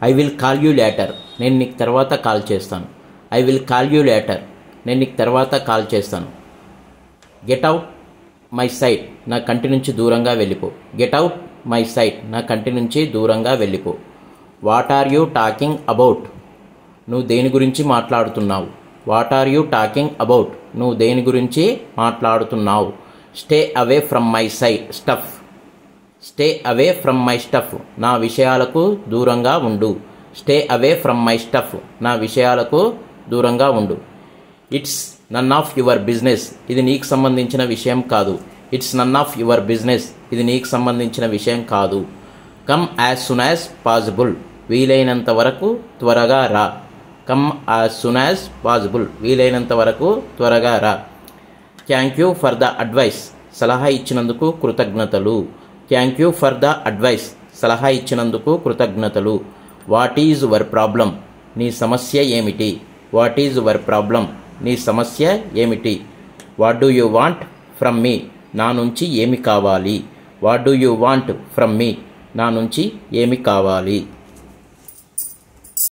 I will call you later, నేను నీకు తర్వాత కాల్ చేస్తాను. I will call you later, నేను నీకు తర్వాత కాల్ చేస్తాను. గెట్ అవుట్ మై సైట్, నా కంటి నుంచి దూరంగా వెళ్ళిపో. గెట్ అవుట్ మై సైట్, నా కంటి నుంచి దూరంగా వెళ్ళిపో. What are you talking about, నువ్వు దేని గురించి మాట్లాడుతున్నావు. What are you talking about, నువ్వు దేని గురించి మాట్లాడుతున్నావు. Stay away from my stuff, stay away from my stuff, నా విషయాలకు దూరంగా ఉండు. Stay away from my stuff, నా విషయాలకు దూరంగా ఉండు. It's none of your business, ఇది నీకు సంబంధించిన విషయం కాదు. It's none of your business, ఇది నీకు సంబంధించిన విషయం కాదు. Come as soon as possible, వీలైనంత వరకు త్వరగా రా. Come as soon as possible, వీలైనంత వరకు త్వరగా రా. Thank you for the advice, సలహా ఇచ్చినందుకు కృతజ్ఞతలు. Thank you for the advice, సలహా ఇచ్చినందుకు కృతజ్ఞతలు. వాట్ ఈజ్ యువర్ ప్రాబ్లం, నీ సమస్య ఏమిటి. వాట్ ఈజ్ యువర్ ప్రాబ్లం, నీ సమస్య ఏమిటి. What do you want from మీ, నా నుంచి ఏమి కావాలి. What do you want from మీ, నా నుంచి ఏమి కావాలి.